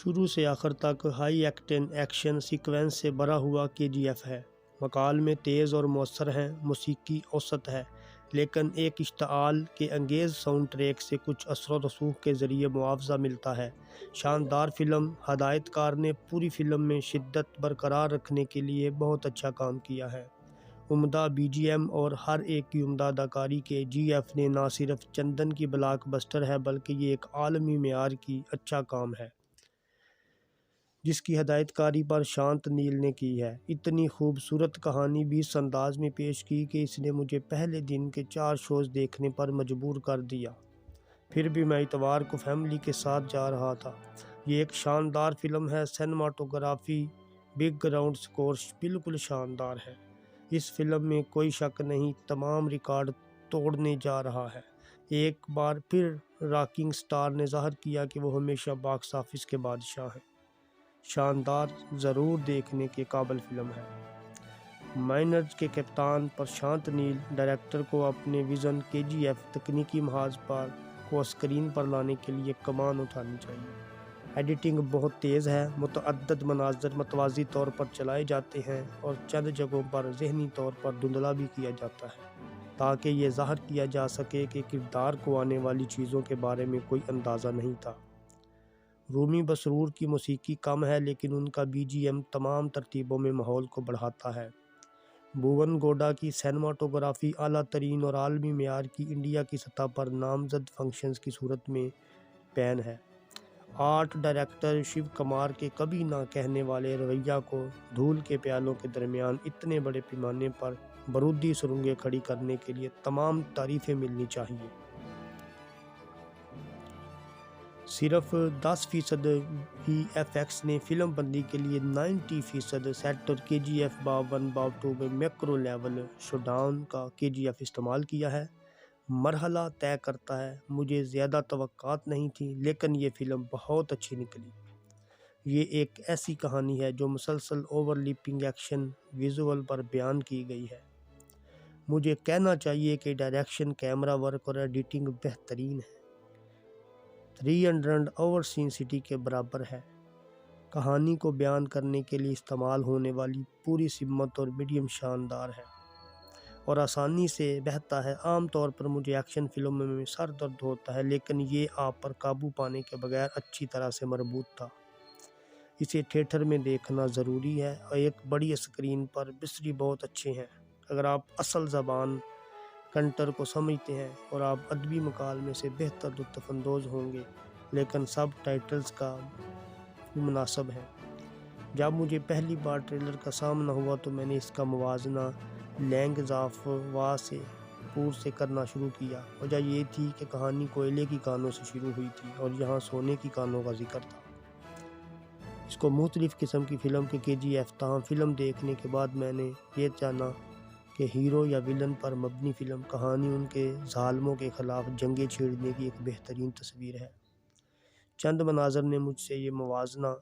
شروع سے آخر تک ہائی ایکٹن ایکشن سیکوینس سے بھرا ہوا KGF ہے۔ مکالمے تیز اور مؤثر ہیں، موسیقی اوسط ہے، لیکن ایک اشتعال کے انگیز ساؤنڈ ٹریک سے کچھ اثر و رسوخ کے ذریعے معاوضہ ملتا ہے۔ شاندار فلم۔ ہدایت کار نے پوری فلم میں شدت برقرار رکھنے کے لیے بہت اچھا کام کیا ہے۔ عمدہ BGM اور ہر ایک کی عمدہ اداکاری کے GF نے نہ صرف چندن کی بلاک بسٹر ہے بلکہ یہ ایک عالمی معیار کی اچھا کام ہے جس کی ہدایت کاری پر شانت نیل نے کی ہے۔ اتنی خوبصورت کہانی بھی اس انداز میں پیش کی کہ اس نے مجھے پہلے دن کے 4 شوز دیکھنے پر مجبور کر دیا، پھر بھی میں اتوار کو فیملی کے ساتھ جا رہا تھا۔ یہ ایک شاندار فلم ہے۔ سنیماٹوگرافی، بیک گراؤنڈ سکور بالکل شاندار ہے۔ اس فلم میں کوئی شک نہیں، تمام ریکارڈ توڑنے جا رہا ہے۔ ایک بار پھر راکنگ سٹار نے ظاہر کیا کہ وہ ہمیشہ باکس آفس کے بادشاہ ہیں۔ شاندار، ضرور دیکھنے کے قابل فلم ہے۔ مائنرز کے کپتان پرشانت نیل، ڈائریکٹر کو اپنے ویژن KGF تکنیکی محاذ پر کو اسکرین پر لانے کے لیے کمان اٹھانی چاہیے۔ ایڈیٹنگ بہت تیز ہے، متعدد مناظر متوازی طور پر چلائے جاتے ہیں اور چند جگہوں پر ذہنی طور پر دھندلا بھی کیا جاتا ہے تاکہ یہ ظاہر کیا جا سکے کہ کردار کو آنے والی چیزوں کے بارے میں کوئی اندازہ نہیں تھا۔ رومی بسرور کی موسیقی کم ہے لیکن ان کا BGM تمام ترتیبوں میں ماحول کو بڑھاتا ہے۔ بھون گوڈا کی سنیماٹوگرافی اعلیٰ ترین اور عالمی معیار کی انڈیا کی سطح پر نامزد فنکشنز کی صورت میں پین ہے۔ آرٹ ڈائریکٹر شیو کمار کے کبھی نہ کہنے والے رویہ کو دھول کے پیالوں کے درمیان اتنے بڑے پیمانے پر بارودی سرنگیں کھڑی کرنے کے لیے تمام تعریفیں ملنی چاہیے۔ صرف 10% VFX نے فلم بندی کے لیے 90% سیٹ اور KGF باب 1 باب 2 میں میکرو لیول شوڈاؤن کا KGF استعمال کیا ہے۔ مرحلہ طے کرتا ہے۔ مجھے زیادہ توقعات نہیں تھیں لیکن یہ فلم بہت اچھی نکلی۔ یہ ایک ایسی کہانی ہے جو مسلسل اوور لیپنگ ایکشن ویژول پر بیان کی گئی ہے۔ مجھے کہنا چاہیے کہ ڈائریکشن، کیمرہ ورک اور ایڈیٹنگ بہترین ہے۔ 300 اوور سین سٹی کے برابر ہے۔ کہانی کو بیان کرنے کے لیے استعمال ہونے والی پوری سمت اور میڈیم شاندار ہے اور آسانی سے بہتا ہے۔ عام طور پر مجھے ایکشن فلموں میں سر درد ہوتا ہے لیکن یہ آپ پر قابو پانے کے بغیر اچھی طرح سے مربوط تھا۔ اسے تھیٹر میں دیکھنا ضروری ہے اور ایک بڑی اسکرین پر بصری بہت اچھے ہیں۔ اگر آپ اصل زبان کنٹر کو سمجھتے ہیں اور آپ ادبی مکالمے سے بہتر لطف اندوز ہوں گے، لیکن سب ٹائٹلز کا مناسب ہے۔ جب مجھے پہلی بار ٹریلر کا سامنا ہوا تو میں نے اس کا موازنہ لینگز آف وا سے پور سے کرنا شروع کیا۔ وجہ یہ تھی کہ کہانی کوئلے کی کانوں سے شروع ہوئی تھی اور یہاں سونے کی کانوں کا ذکر تھا۔ اس کو مختلف قسم کی فلم کے KGF تاہم فلم دیکھنے کے بعد میں نے یہ جانا کہ ہیرو یا ویلن پر مبنی فلم کہانی ان کے ظالموں کے خلاف جنگیں چھیڑنے کی ایک بہترین تصویر ہے۔ چند مناظر نے مجھ سے یہ موازنہ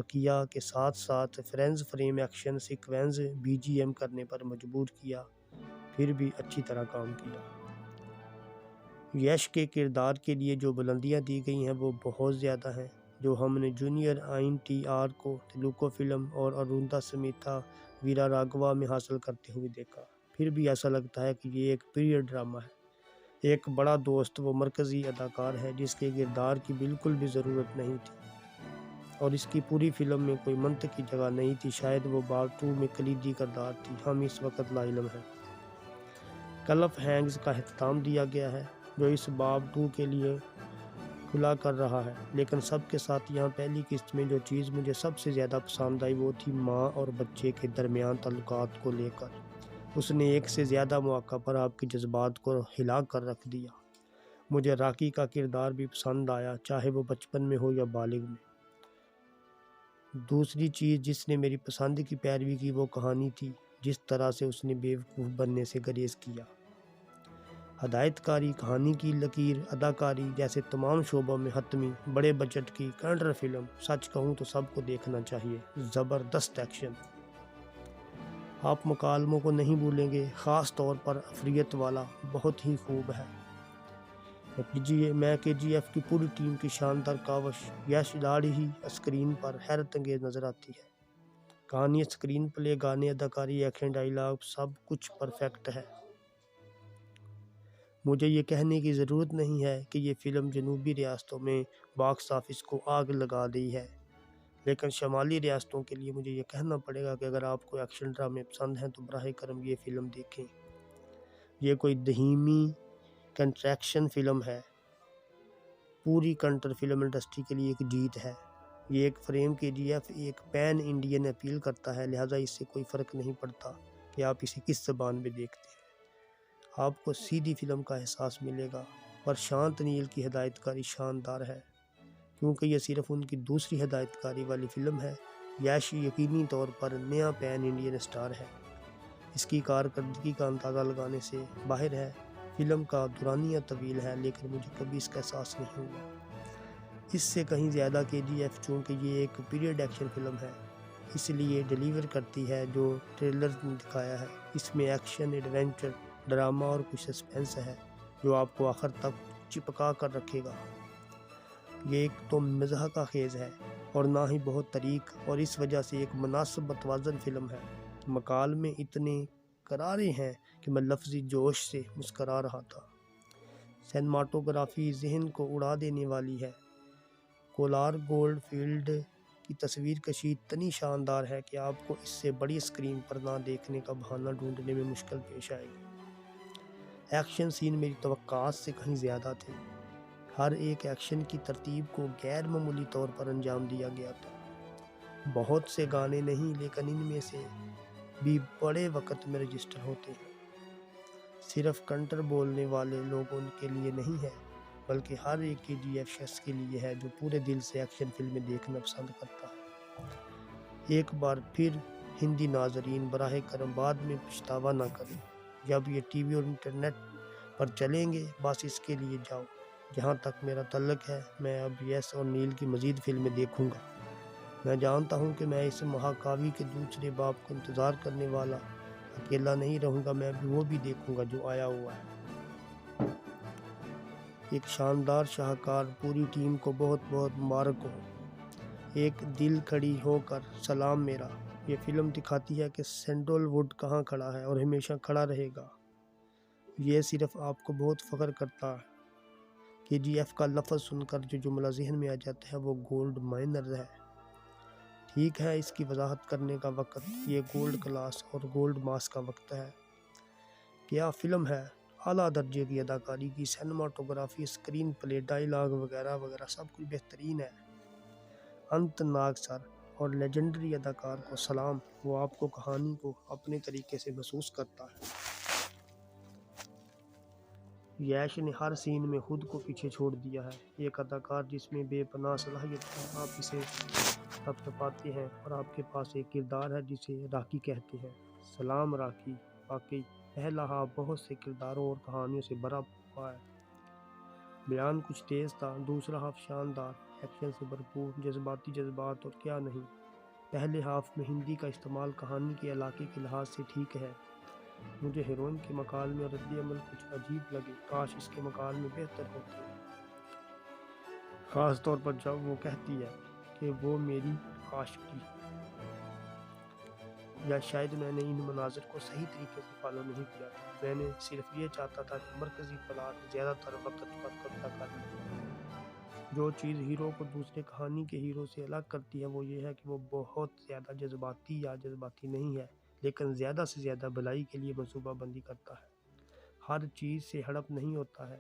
کیا کہ ساتھ ساتھ فریز فریم ایکشن سیکوینز BGM کرنے پر مجبور کیا، پھر بھی اچھی طرح کام کیا۔ یش کے کردار کے لیے جو بلندیاں دی گئی ہیں وہ بہت زیادہ ہیں جو ہم نے جونیئر NTR کو تیلگو فلم اور اروندا سمیتا ویرا راگھوا میں حاصل کرتے ہوئے دیکھا۔ پھر بھی ایسا لگتا ہے کہ یہ ایک پیریڈ ڈرامہ ہے۔ ایک بڑا دوست وہ مرکزی اداکار ہے جس کے کردار کی بالکل بھی ضرورت نہیں تھی اور اس کی پوری فلم میں کوئی منطقی جگہ نہیں تھی۔ شاید وہ باب 2 میں کلیدی کردار تھی، ہم اس وقت لا علم ہیں۔ کلف ہینگز کا اختتام دیا گیا ہے جو اس باب 2 کے لیے کھلا کر رہا ہے، لیکن سب کے ساتھ یہاں پہلی قسط میں جو چیز مجھے سب سے زیادہ پسند آئی وہ تھی ماں اور بچے کے درمیان تعلقات کو لے کر۔ اس نے ایک سے زیادہ مواقع پر آپ کے جذبات کو ہلا کر رکھ دیا۔ مجھے راکی کا کردار بھی پسند آیا، چاہے وہ بچپن میں ہو یا بالغ میں۔ دوسری چیز جس نے میری پسند کی پیروی کی وہ کہانی تھی، جس طرح سے اس نے بیوقوف بننے سے گریز کیا۔ ہدایت کاری، کہانی کی لکیر، اداکاری جیسے تمام شعبوں میں حتمی بڑے بجٹ کی کنٹر فلم۔ سچ کہوں تو سب کو دیکھنا چاہیے۔ زبردست ایکشن، آپ مکالموں کو نہیں بھولیں گے، خاص طور پر عفریت والا بہت ہی خوب ہے۔ میں KGF کی پوری ٹیم کی شاندار کاوش یش داڑھی ہی اسکرین پر حیرت انگیز نظر آتی ہے۔ کہانی، اسکرین پلے، گانے، اداکاری، ایکشن، ڈائیلاگ سب کچھ پرفیکٹ ہے۔ مجھے یہ کہنے کی ضرورت نہیں ہے کہ یہ فلم جنوبی ریاستوں میں باکس آفس کو آگ لگا دی ہے، لیکن شمالی ریاستوں کے لیے مجھے یہ کہنا پڑے گا کہ اگر آپ کو ایکشن ڈرامے پسند ہیں تو براہ کرم یہ فلم دیکھیں۔ یہ کوئی دھیمی کنٹریکشن فلم ہے، پوری کنٹر فلم انڈسٹری کے لیے ایک جیت ہے۔ یہ ایک فریم KGF ایک پین انڈین اپیل کرتا ہے، لہٰذا اس سے کوئی فرق نہیں پڑتا کہ آپ اسے کس زبان میں دیکھتے ہیں، آپ کو سیدھی فلم کا احساس ملے گا۔ پرشانت نیل کی ہدایت کاری شاندار ہے، کیونکہ یہ صرف ان کی دوسری ہدایت کاری والی فلم ہے۔ یش یقینی طور پر نیا پین انڈین اسٹار ہے، اس کی کارکردگی کا اندازہ لگانے سے باہر ہے۔ فلم کا دورانیہ طویل ہے، لیکن مجھے کبھی اس کا احساس نہیں ہوا۔ اس سے کہیں زیادہ KGF، چونکہ یہ ایک پیریڈ ایکشن فلم ہے، اس لیے ڈیلیور کرتی ہے جو ٹریلر نے دکھایا ہے۔ اس میں ایکشن، ایڈونچر، ڈرامہ اور کچھ سسپینس ہے جو آپ کو آخر تک چپکا کر رکھے گا۔ یہ ایک تو مضحکہ خیز ہے اور نہ ہی بہت طریق، اور اس وجہ سے ایک مناسب متوازن فلم ہے۔ مکالمے اتنے کرارے ہیں کہ میں لفظی جوش سے مسکرا رہا تھا۔ سینماٹوگرافی ذہن کو اڑا دینے والی ہے۔ کولار گولڈ فیلڈ کی تصویر کشی اتنی شاندار ہے کہ آپ کو اس سے بڑی اسکرین پر نہ دیکھنے کا بہانہ ڈھونڈنے میں مشکل پیش آئے گی۔ ایکشن سین میری توقعات سے کہیں زیادہ تھے۔ ہر ایک ایکشن کی ترتیب کو غیر معمولی طور پر انجام دیا گیا تھا۔ بہت سے گانے نہیں، لیکن ان میں سے بھی بڑے وقت میں رجسٹر ہوتے ہیں۔ صرف کنٹر بولنے والے لوگوں کے لیے نہیں ہے، بلکہ ہر ایک KGF شخص کے لیے ہے جو پورے دل سے ایکشن فلمیں دیکھنا پسند کرتا ہے۔ ایک بار پھر ہندی ناظرین براہ کرم بعد میں پچھتاوا نہ کریں۔ جب یہ ٹی وی اور انٹرنیٹ پر چلیں گے، بس اس کے لیے جاؤ۔ جہاں تک میرا تعلق ہے، میں اب یس اور نیل کی مزید فلمیں دیکھوں گا۔ میں جانتا ہوں کہ میں اس مہاکاوی کے دوسرے باب کا انتظار کرنے والا اکیلا نہیں رہوں گا، میں وہ بھی دیکھوں گا جو آیا ہوا ہے۔ ایک شاندار شاہکار پوری ٹیم کو بہت بہت مبارک ہو۔ ایک دل کھڑی ہو کر سلام میرا۔ یہ فلم دکھاتی ہے کہ سینڈل ووڈ کہاں کھڑا ہے اور ہمیشہ کھڑا رہے گا۔ یہ صرف آپ کو بہت فخر کرتا ہے۔ KGF کا لفظ سن کر جو جملہ ذہن میں آ جاتا ہے وہ گولڈ مائنر ہے۔ ٹھیک ہے، اس کی وضاحت کرنے کا وقت یہ گولڈ کلاس اور گولڈ ماس کا وقت ہے۔ کیا فلم ہے! اعلیٰ درجے کی اداکاری کی سینماٹوگرافی، اسکرین پلے، ڈائیلاگ وغیرہ وغیرہ سب کچھ بہترین ہے۔ انت ناگ سر اور لیجنڈری اداکار کو سلام، وہ آپ کو کہانی کو اپنے طریقے سے محسوس کرتا ہے۔ یش نے ہر سین میں خود کو پیچھے چھوڑ دیا ہے۔ ایک اداکار جس میں بے پناہ صلاحیت ہے، آپ اسے تھپتھپاتے ہیں، اور آپ کے پاس ایک کردار ہے جسے راکی کہتے ہیں۔ سلام راکی، واقعی پہلا ہاف بہت سے کرداروں اور کہانیوں سے بھرا ہوا ہے۔ بیان کچھ تیز تھا، دوسرا ہاف شاندار، ایکشن سے بھرپور، جذباتی جذبات اور کیا نہیں۔ پہلے ہاف میں ہندی کا استعمال کہانی کے علاقے کے لحاظ سے ٹھیک ہے۔ مجھے ہیروئن کے مکالمے اور رد عمل کچھ عجیب لگے، کاش اس کے مکالمے بہتر ہوتے، خاص طور پر جب وہ کہتی ہے کہ وہ میری عاشقی، یا شاید میں نے ان مناظر کو صحیح طریقے سے فالو نہیں کیا تھا۔ میں نے صرف یہ چاہتا تھا کہ مرکزی پلاٹ زیادہ تر وقت پر قبضہ کر لے۔ جو چیز ہیرو کو دوسرے کہانی کے ہیرو سے الگ کرتی ہے وہ یہ ہے کہ وہ بہت زیادہ جذباتی یا جذباتی نہیں ہے، لیکن زیادہ سے زیادہ بھلائی کے لیے منصوبہ بندی کرتا ہے، ہر چیز سے ہڑپ نہیں ہوتا ہے۔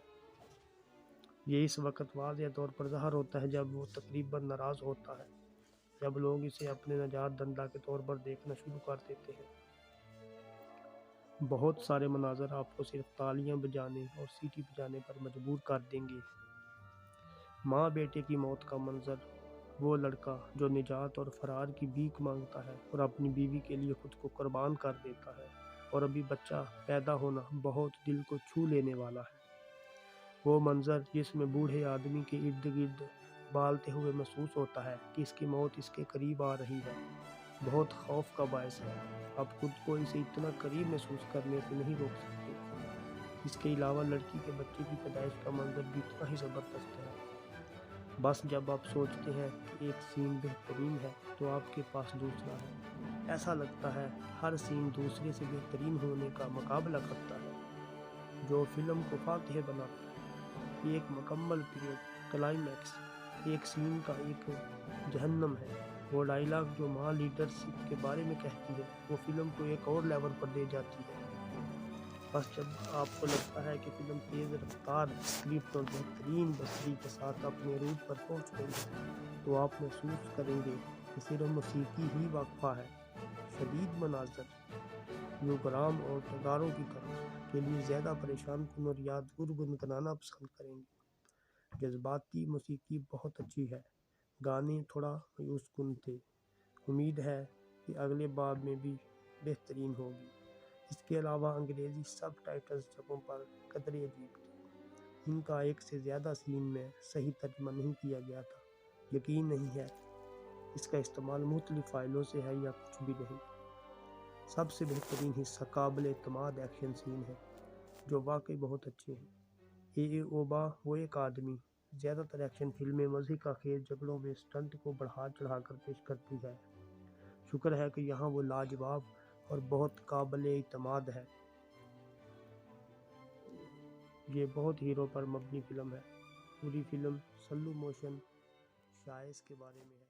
یہ اس وقت واضح طور پر ظاہر ہوتا ہے جب وہ تقریباً ناراض ہوتا ہے، جب لوگ اسے اپنے نجات دندہ کے طور پر دیکھنا شروع کر دیتے ہیں۔ بہت سارے مناظر آپ کو صرف تالیاں بجانے اور سیٹی بجانے پر مجبور کر دیں گے۔ ماں بیٹے کی موت کا منظر، وہ لڑکا جو نجات اور فرار کی بھیک مانگتا ہے اور اپنی بیوی کے لیے خود کو قربان کر دیتا ہے، اور ابھی بچہ پیدا ہونا بہت دل کو چھو لینے والا ہے۔ وہ منظر جس میں بوڑھے آدمی کے ارد گرد بالتے ہوئے محسوس ہوتا ہے کہ اس کی موت اس کے قریب آ رہی ہے، بہت خوف کا باعث ہے۔ آپ خود کو اسے اتنا قریب محسوس کرنے سے نہیں روک سکتے۔ اس کے علاوہ لڑکی کے بچے کی پیدائش کا منظر بھی اتنا ہی زبردست ہے۔ بس جب آپ سوچتے ہیں کہ ایک سین بہترین ہے تو آپ کے پاس دوسرا ہے، ایسا لگتا ہے کہ ہر سین دوسرے سے بہترین ہونے کا مقابلہ کرتا ہے، جو فلم کو فاتح بناتا ہے۔ یہ ایک مکمل کلائمیکس ایک سین کا ایک جہنم ہے۔ وہ ڈائلاگ جو ماں لیڈرشپ کے بارے میں کہتی ہے وہ فلم کو ایک اور لیول پر لے جاتی ہے۔ بس جب آپ کو لگتا ہے کہ فلم تیز رفتار اسکرپٹ اور بہترین بصری کے ساتھ اپنے عروج پر پہنچ گئی ہے تو آپ محسوس کریں گے کہ صرف موسیقی ہی وقفہ ہے۔ شدید مناظر، یوگرام اور نگاروں کی طرح کے لیے زیادہ پریشان کن اور یادگار گنگنانا پسند کریں گے۔ جذباتی موسیقی بہت اچھی ہے، گانے تھوڑا مایوس کن تھے۔ امید ہے کہ اگلے باب میں بھی بہترین ہوگی۔ اس کے علاوہ انگریزی سب ٹائٹلز جگہوں پر قدرے عجیب تھے، ان کا ایک سے زیادہ سین میں صحیح ترجمہ نہیں کیا گیا تھا۔ یقین نہیں ہے اس کا استعمال مختلف فائلوں سے ہے یا کچھ بھی نہیں۔ سب سے بہترین حصہ قابل اعتماد ایکشن سین ہے جو واقعی بہت اچھے ہیں۔ اے اوبا وہ ایک آدمی، زیادہ تر ایکشن فلمیں مضحکہ خیز جھگڑوں میں سٹنٹ کو بڑھا چڑھا کر پیش کرتی ہے۔ شکر ہے کہ یہاں وہ لاجواب اور بہت قابل اعتماد ہے۔ یہ بہت ہیرو پر مبنی فلم ہے۔ پوری فلم سلو موشن شائز کے بارے میں ہے۔